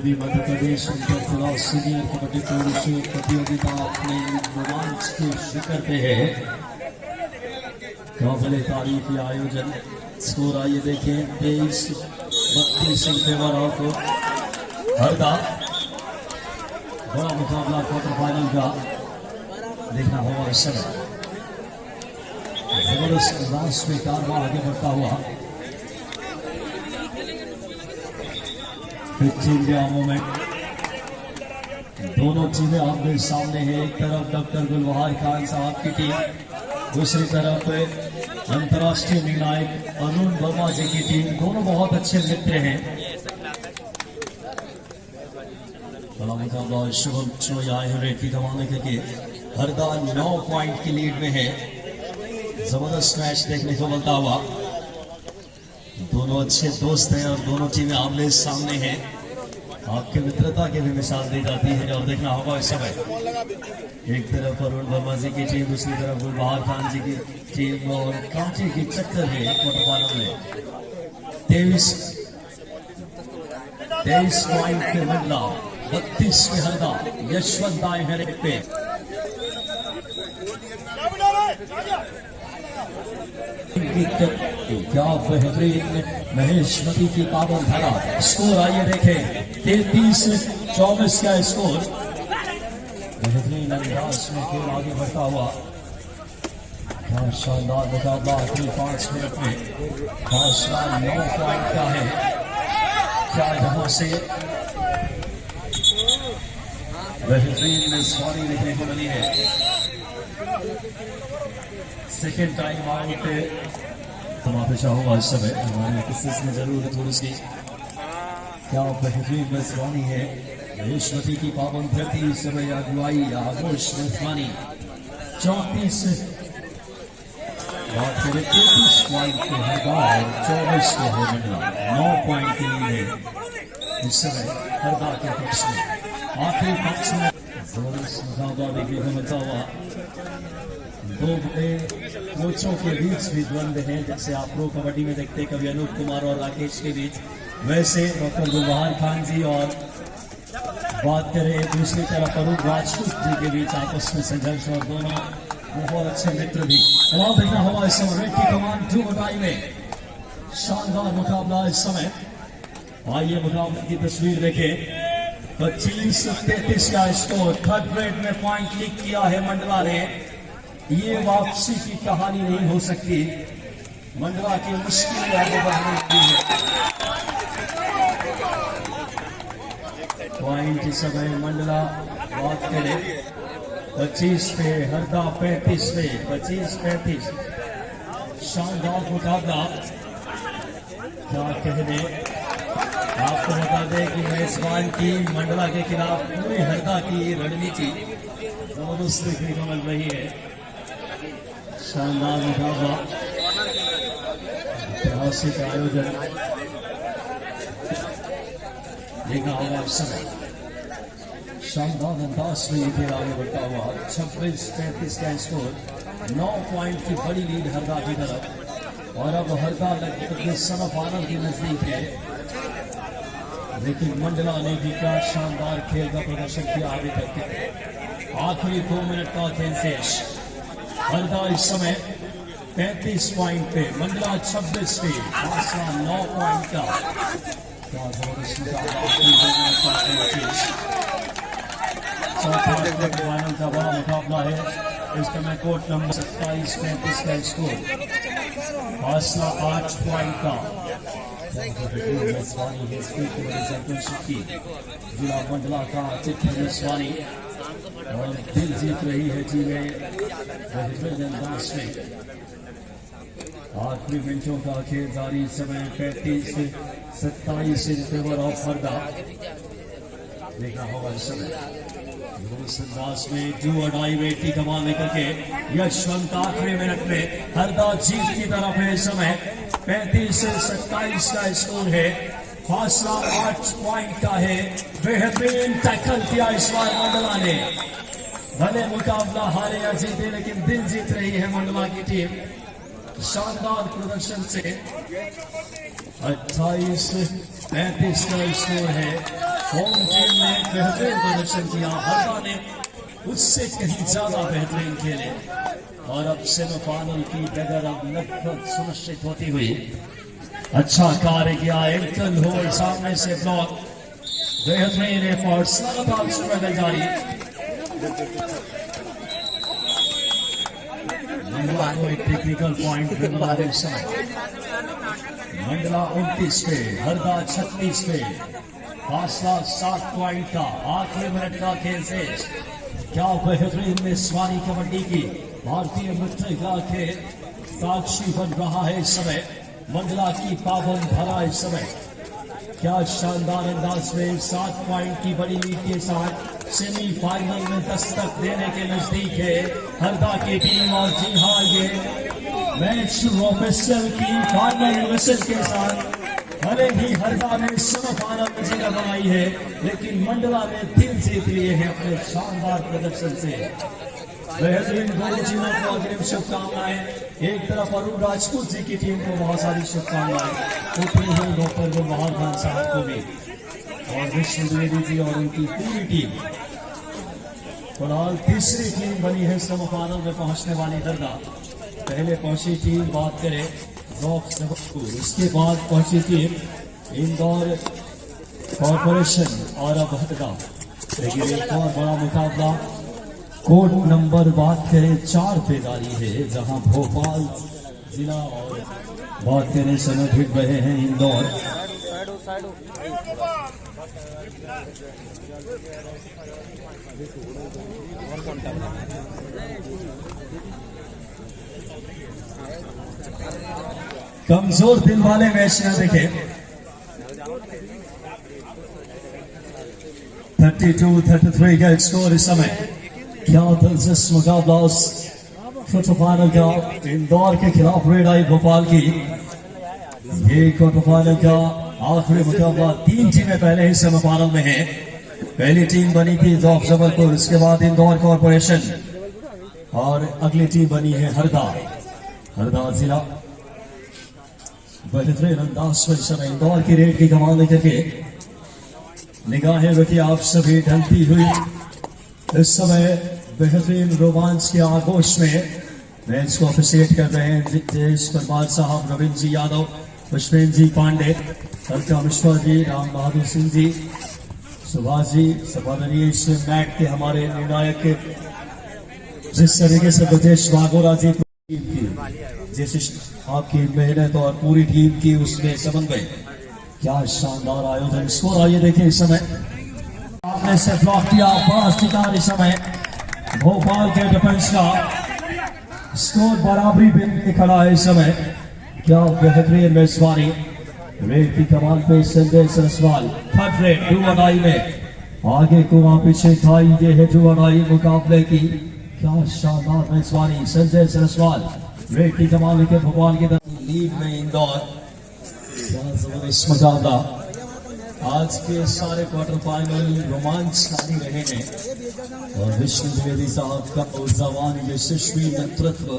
भी Madhya Pradesh inter senior kabaddi पुरुष प्रतियोगिता अपने रोमांच के शिखर पे है। काबिले तारीफ ये आयोजन। स्कोर आइए देखें 23-32 इन फेवर ऑफ हरदा। बड़ा मुकाबला क्वार्टर फाइनल का देखना होगा इस समय। जबरदस्त रास में कारवा आगे बढ़ता हुआ 15 मोमेंट। दोनों टीमें आमने सामने हैं। एक तरफ डॉक्टर गुलबहार खान साहब की टीम, दूसरी तरफ अंतर्राष्ट्रीय निर्णायक अरुण वर्मा जी की टीम। दोनों बहुत अच्छे मित्र हैं। बड़ा मुकाबला शुभम चोई आए हुए की कमाने के हरदा 9 पॉइंट की लीड में है। जबरदस्त मैच देखने को मिलता हुआ। दोनों अच्छे दोस्त हैं और दोनों टीमें आमने सामने हैं। आपके मित्रता की भी मिसाल दी जाती है और देखना होगा इस समय। एक तरफ अरुण वर्मा जी की टीम, दूसरी तरफ गुलबहार खान जी की टीम और कांची की टक्कर है क्वार्टर फाइनल में। 23 पॉइंट पे मंडला, 32 पे हरदा। यशवंत आए हैं रेड पे। क्या बेहतरीन महेशमती की पावन धारा। स्कोर आइए देखें 33-24 का स्कोर। बेहतरीन अंदाज में खेल आगे बढ़ता हुआ। क्या शानदार मुकाबला आखिरी 5 मिनट में। फासला 9 पॉइंट का है। क्या यहाँ से बेहतरीन सॉरी देखने को मिली है। सेकेंड टाइम आउट समापेशा होगा इस समय। हमारे किसी में जरूर थोड़ी सी क्या बेहतरीन मेजबानी है। महेशमती की पावन धरती इस समय अगुवाई आगोश मेजबानी 34 बात करें 33 पॉइंट के हरदा और 24 के है मंडला। 9 पॉइंट के लिए इस समय हरदा के पक्ष में। आखिरी पक्ष में जबरदस्त मुकाबला देखने को मिलता हुआ। दो बड़े कोचों के बीच भी द्वंद्व है। जैसे आप प्रो कबड्डी में देखते कभी अनूप कुमार और राकेश के बीच, वैसे डॉक्टर गुलबहार खान जी और बात करें दूसरी तरफ अरुण राजपूत जी के बीच आपस में संघर्ष और दोनों बहुत अच्छे मित्र भी। और देखना होगा इस समय रेड की कमान 2 बटाई में शानदार मुकाबला इस समय। आइए मुकाबले की तस्वीर देखें। 25-33 का स्कोर। थर्ड ग्रेड में पॉइंट लीक किया है मंडला ने। ये वापसी की कहानी नहीं हो सकती। मंडला की मुश्किल आगे बढ़ने की है। पॉइंट इस समय मंडला बात करें 25 पे, हरदा 35 पे। 25-35 शानदार मुकाबला। क्या कहने, आपको बता दें कि मेजबान की मंडला के खिलाफ पूरी हरदा की रणनीति जबरदस्त देखने को मिल रही है। शानदार मुकाबला, ऐतिहासिक आयोजन देखा होगा इस समय। शानदार अंदाज में ये खेल आगे बढ़ता हुआ। 26-35 का स्कोर। 9 पॉइंट की बड़ी लीड हरदा की तरफ। और अब हरदा लगभग सेमीफाइनल के नजदीक है। लेकिन मंडला ने भी क्या शानदार खेल का प्रदर्शन किया आगे तक के। आखिरी 2 मिनट का खेल शेष। हरदा इस समय 35 पॉइंट पे, मंडला 26 पे। फासला 9 पॉइंट का। क्या जबरदस्त फाइनल का बड़ा मुकाबला है। इस समय कोर्ट नंबर 27-35 का स्कोर। फासला 8 पॉइंट का। चैंपियनशिप की जिला मंडला का चित्र मेजबानी और दिल जीत रही है टीमें अंदाज में। आखिरी मिनटों का खेल जारी। समय 35-27 इन फेवर ऑफ हरदा। देखना होगा इस समय अंदाज में जो अडाई वेट की कमाल लेकर के यशवंत आखिरी मिनट में हरदा जीत की तरफ है। इस समय 35-27 का स्कोर है। फासला 8 पॉइंट का है। बेहतरीन टैकल किया इस बार मंडला ने। भले मुकाबला हारे या जीते, लेकिन दिल जीत रही है मंडला की टीम। शानदार प्रदर्शन से 28-35 का स्कोर है। होम टीम ने बेहतरीन प्रदर्शन किया, हरदा ने उससे कहीं ज्यादा बेहतरीन खेले और अब सेमीफाइनल की डगर अब लगभग सुनिश्चित होती हुई। अच्छा कार्य किया, एंकल होल्ड सामने से ब्लॉक, बेहतरीन एफर्ट्स, लगातार स्ट्रगल जारी। मंडला को एक टेक्निकल पॉइंट मंडला 29 पे, हरदा 36 पे, फासला 7 पॉइंट का। आखिरी मिनट का खेल से क्या बेहतरीन मेजबानी कबड्डी की भारतीय मित्रता के साक्षी बन रहा है इस समय मंडला की पावन भरा। इस समय क्या शानदार अंदाज में 7 पॉइंट की बड़ी लीड के साथ सेमीफाइनल में दस्तक देने के नजदीक है हरदा की टीम। और जी हाँ, ये मैच ऑफिशियल की फाइनल विसल के साथ भले ही हरदा ने सेमीफाइनल में जगह बनाई है, लेकिन मंडला ने दिल जीत लिए हैं अपने शानदार प्रदर्शन से। बेहतरीन दोनों टीमों को अग्रिम शुभकामनाएं। एक तरफ अरुण राजपूत जी की टीम को बहुत सारी शुभकामनाएं, उतनी ही डॉक्टर गुलबहार खान साहब को भी और विष्णु द्विवेदी जी और उनकी पूरी टीम। फिलहाल तीसरी टीम बनी है सेमीफाइनल में पहुंचने वाली हरदा। पहले पहुंची टीम बात करें जबलपुर, उसके बाद पहुंची टीम इंदौर कॉर्पोरेशन और अब हरदा। लेकिन एक और बड़ा मुकाबला कोड नंबर बात करें 4 पे जारी है, जहां भोपाल जिला और बात करें समय भिड़ रहे हैं इंदौर। कमजोर दिल वाले मैच न देखें। 32-33 का स्कोर इस समय। क्या दिलचस्प मुकाबला उस क्वार्टर फाइनल का इंदौर के खिलाफ रेड आई भोपाल की। ये क्वार्टर फाइनल का आखिरी मुकाबला। 3 टीमें पहले ही सेमीफाइनल में हैं। पहली टीम बनी थी जबलपुर, उसके बाद इंदौर कॉर्पोरेशन और अगली टीम बनी है हरदा। हरदा जिला बेहतरीन अंदाज में समय इंदौर की रेड की कमान लेकर के निगाहें रखी आप सभी ढलती हुई इस समय बेहतरीन रोमांच के आगोश में मैच को ऑफिशिएट कर रहे हैं जयेश परमार साहब, रविंद्र जी यादव, पुष्पेंद्र जी पांडे, अलका मिश्रा जी, राम बहादुर सिंह जी, सुभाष जी, सभादनीय मैट के हमारे निर्णायक जिस तरीके से ब्रजेश वाघोरा जी जैसे आपकी मेहनत और पूरी टीम की उसमें समन्वय, क्या शानदार आयोजन। स्कोर आइए देखिए इस समय आपने से ब्लॉक किया, 5 ठिकान इस समय भोपाल के डिफेंस का स्कोर बराबरी पे खड़ा है इस समय। क्या बेहतरीन मेजबानी। रेड की कमान पे संजय सरसवाल, थर्ड रेड डुअनाई में आगे को वहां पीछे खाई। ये है डुअनाई मुकाबले की। क्या शानदार मेजबानी संजय सरसवाल। रेड की कमान लेके भोपाल की तरफ लीड में इंदौर। क्या जबरदस्त मुकाबला। आज के सारे क्वार्टर फाइनल रोमांचकारी रहे हैं और विष्णु द्विवेदी साहब का ऊर्जावान यशस्वी नेतृत्व,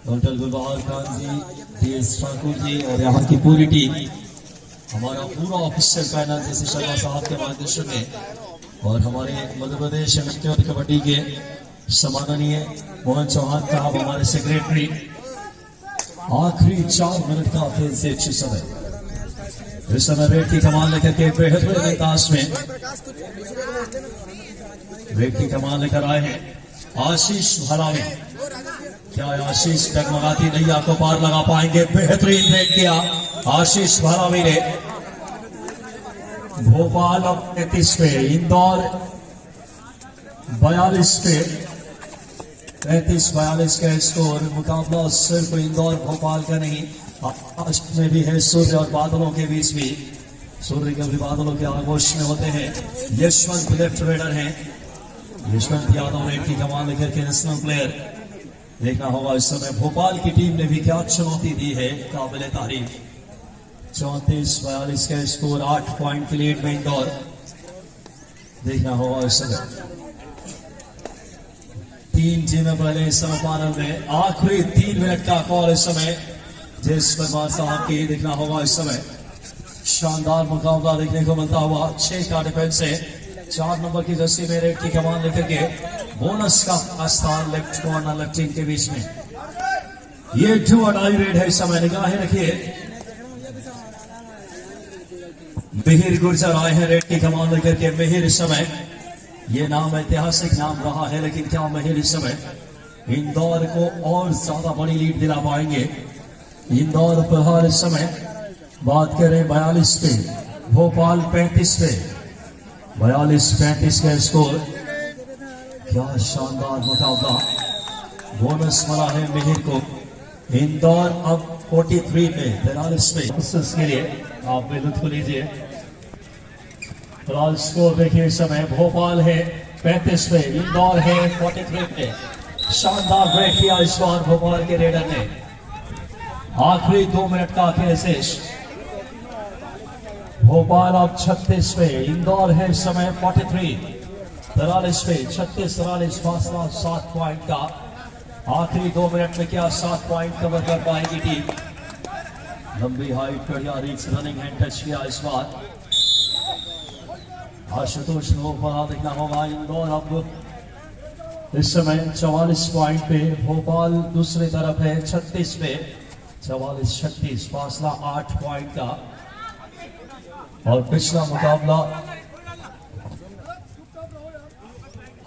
डॉक्टर गुलबहार खान जी, DS ठाकुर जी और यहाँ की पूरी टीम, हमारा पूरा ऑफिशियल पैनल जैसे शर्मा साहब के मार्गदर्शन में और हमारे मध्य प्रदेश एमेच्योर कबड्डी के सम्माननीय मोहन चौहान साहब हमारे सेक्रेटरी। आखिरी 4 मिनट का खेल से अच्छी समय इस समय रेड की कमान लेकर के बेहतरीन अंदाज में रेड की कमान लेकर आए हैं आशीष भरावी। क्या आशीष डगमगाती नैया को पार लगा पाएंगे। बेहतरीन रेड किया आशीष भरावी ने। भोपाल अब 33 पे, इंदौर 42 पे, 35-42 का स्कोर। मुकाबला सिर्फ इंदौर भोपाल का नहीं, आकाश में भी है सूर्य और बादलों के बीच भी। सूर्य के भी बादलों के आगोश में होते हैं। यशवंत लेफ्ट रेडर हैं, यशवंत यादव रेड की कमान लेकर के नेशनल प्लेयर। देखना होगा इस समय भोपाल की टीम ने भी क्या चुनौती दी है, काबिल तारीफ। 34-42 का स्कोर, 8 पॉइंट की लीड में इंदौर। देखना होगा इस समय तीन टीमें पहले सेमीफाइनल में आखिरी 3 मिनट का कॉल इस समय जिस परमार साहब की देखना होगा। इस समय शानदार मुकाबला देखने को मिलता हुआ 6 का डिफेंस है। 4 नंबर की जर्सी में रेड की कमान लेकर के बोनस का स्थान लेफ्ट कॉर्नर लेफ्ट टीम के बीच में ये 2 और डाई रेड है। इस समय निगाहें रखिए, मिहिर गुर्जर आए हैं रेड की कमान लेकर के। मिहिर इस समय ये नाम ऐतिहासिक नाम रहा है, लेकिन क्या मिहिर इस समय इंदौर को और ज्यादा बड़ी लीड दिला पाएंगे? इंदौर फिलहाल इस समय बात करें 42 पे, भोपाल 35 पे, 42-35 का स्कोर। क्या शानदार मुकाबला, बोनस मिला है मिहिर को। इंदौर अब 43 पे, 43 पे के लिए आप लुत्फ लीजिए। फिलहाल स्कोर देखिए इस समय भोपाल है 35 पे, इंदौर है 43 पे। शानदार ब्रेक किया इस बार भोपाल के रेडर ने। आखिरी 2 मिनट का खेल शेष। भोपाल अब 36 पे, इंदौर है इस समय 43, 43 पे। 36-43 फासला 7 पॉइंट का। आखिरी 2 मिनट में क्या 7 पॉइंट कवर कर पाएगी टीम? लंबी हाइट बढ़िया रीच रनिंग हैंड टच किया इस बार। आशुतोष को बड़ा देखना होगा। इंदौर अब इस समय 44 पॉइंट पे, भोपाल दूसरी तरफ है 36 पे। 44-36 फासला 8 पॉइंट का। और पिछला मुकाबला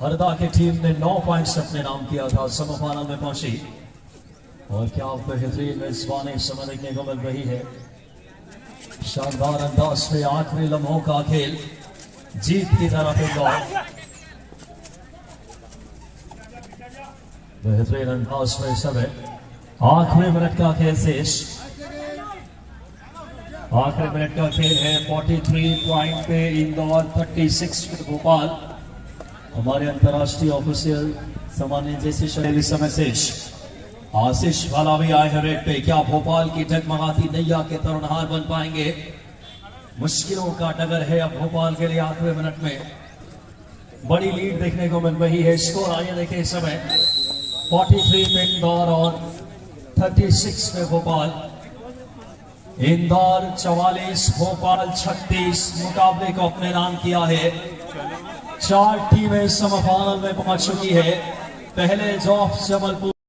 हरदा की टीम ने 9 पॉइंट्स अपने नाम किया था, सेमीफाइनल में पहुंची। और क्या बेहतरीन मेजबानी समय देखने को मिल रही है। शानदार अंदाज में आखिरी लम्हों का खेल जीत की तरफ इंदौर। बेहतरीन अंदाज में समय आखिरी मिनट का खेल शेष। आखिरी मिनट का खेल है। 43 पॉइंट पे इंदौर, 36 पे भोपाल। हमारे अंतर्राष्ट्रीय ऑफिशियल सामान्य जैसे शैली समय शेष। आशीष वाला भी आए हैं रेड पे। क्या भोपाल की जगमगाती नैया के तरुणहार बन पाएंगे? मुश्किलों का डगर है अब भोपाल के लिए। आखिरी मिनट में बड़ी लीड देखने को मिल रही है। स्कोर आइए देखें इस समय 43 पे इंदौर और 36 पे भोपाल। इंदौर 44, भोपाल 36 मुकाबले को अपने नाम किया है। 4 टीमें सेमीफाइनल में पहुंच चुकी है। पहले जॉफ जबलपुर